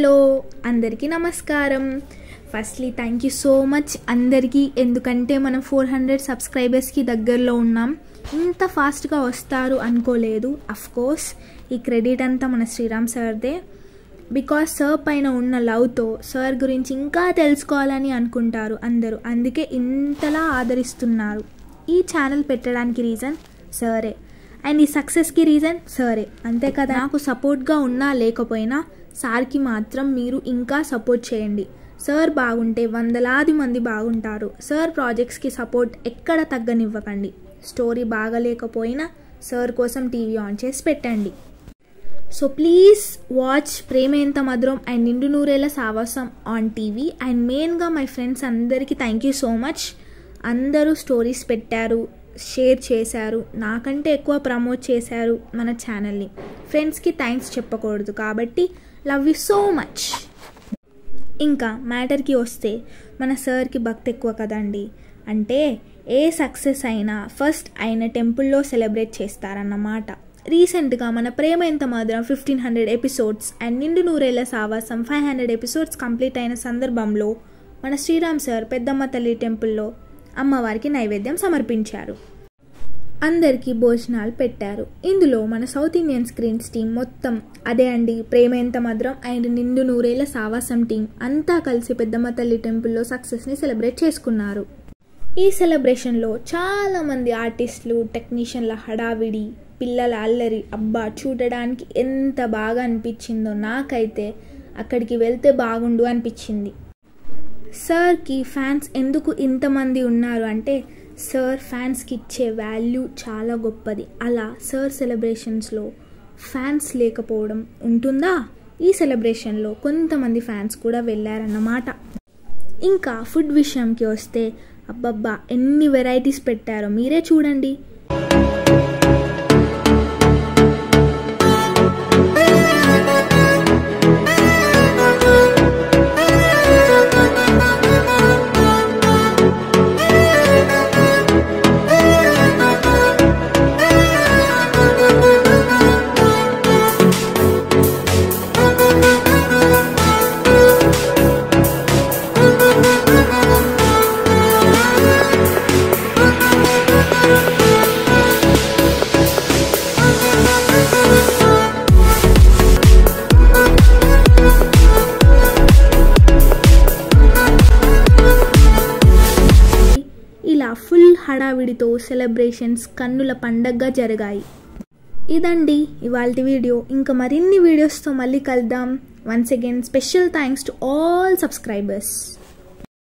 Hello అందరికీ నమస్కారం. Firstly thank you so much అందరికీ, ఎందుకంటే మనం 400 సబ్స్క్రైబర్స్కి దగ్గరలో ఉన్నాం. ఇంత ఫాస్ట్గా వస్తారు అనుకోలేదు. అఫ్కోర్స్ ఈ క్రెడిట్ అంతా మన శ్రీరామ్ సార్దే. బికాస్ సార్ పైన ఉన్న లవ్తో సార్ గురించి ఇంకా తెలుసుకోవాలని అనుకుంటారు అందరూ, అందుకే ఇంతలా ఆదరిస్తున్నారు. ఈ ఛానల్ పెట్టడానికి రీజన్ సారే, అండ్ ఈ సక్సెస్కి రీజన్ సారే, అంతే కదా. నాకు సపోర్ట్గా ఉన్నా లేకపోయినా సార్కి మాత్రం మీరు ఇంకా సపోర్ట్ చేయండి. సార్ బాగుంటే వందలాది మంది బాగుంటారు. సార్ ప్రాజెక్ట్స్కి సపోర్ట్ ఎక్కడ తగ్గనివ్వకండి. స్టోరీ బాగలేకపోయినా సార్ కోసం టీవీ ఆన్ చేసి పెట్టండి. సో ప్లీజ్ వాచ్ ప్రేమ ఎంత మధురం అండ్ నిండు నూరేళ్ల సావాసం ఆన్ టీవీ. అండ్ మెయిన్గా మై ఫ్రెండ్స్ అందరికీ థ్యాంక్ యూ సో మచ్. అందరూ స్టోరీస్ పెట్టారు, షేర్ చేశారు, నాకంటే ఎక్కువ ప్రమోట్ చేశారు మన ఛానల్ని. ఫ్రెండ్స్కి థ్యాంక్స్ చెప్పకూడదు కాబట్టి లవ్ యూ సో మచ్. ఇంకా మ్యాటర్కి వస్తే మన సార్కి భక్తి ఎక్కువ కదండి. అంటే ఏ సక్సెస్ అయినా ఫస్ట్ ఆయన టెంపుల్లో సెలబ్రేట్ చేస్తారన్నమాట. రీసెంట్గా మన ప్రేమ ఎంత మధురం 1500 ఎపిసోడ్స్ అండ్ నిండు నూరేళ్ల సావాసం 500 ఎపిసోడ్స్ కంప్లీట్ అయిన సందర్భంలో మన శ్రీరామ్ సార్ పెద్దమ్మ తల్లి టెంపుల్లో అమ్మవారికి నైవేద్యం సమర్పించారు. అందరికీ భోజనాలు పెట్టారు. ఇందులో మన సౌత్ ఇండియన్ స్క్రీన్స్ టీం మొత్తం అదే అండి, ప్రేమ ఎంత మధురం అండ్ నిండు నూరేళ్ల సావాసం టీం అంతా కలిసి పెద్దమ్మ తల్లి టెంపుల్లో సక్సెస్ని సెలబ్రేట్ చేసుకున్నారు. ఈ సెలబ్రేషన్లో చాలామంది ఆర్టిస్టులు, టెక్నీషియన్ల హడావిడి, పిల్లల అల్లరి, అబ్బా చూడడానికి ఎంత బాగా అనిపించిందో. నాకైతే అక్కడికి వెళ్తే బాగుండు అనిపించింది. సార్కి ఫ్యాన్స్ ఎందుకు ఇంతమంది ఉన్నారు అంటే సార్ ఫ్యాన్స్కి ఇచ్చే వాల్యూ చాలా గొప్పది. అలా సార్ సెలబ్రేషన్స్లో ఫ్యాన్స్ లేకపోవడం ఉంటుందా? ఈ సెలబ్రేషన్లో కొంతమంది ఫ్యాన్స్ కూడా వెళ్ళారన్నమాట. ఇంకా ఫుడ్ విషయంకి వస్తే అబ్బబ్బా ఎన్ని వెరైటీస్ పెట్టారో మీరే చూడండి. ఇలా ఫుల్ హడావిడితో సెలబ్రేషన్స్ కన్నుల పండగగా జరిగాయి. ఇదండి ఇవాల్టి వీడియో. ఇంకా మరిన్ని వీడియోస్తో మళ్ళీ కలుద్దాం. Once again special thanks to all subscribers.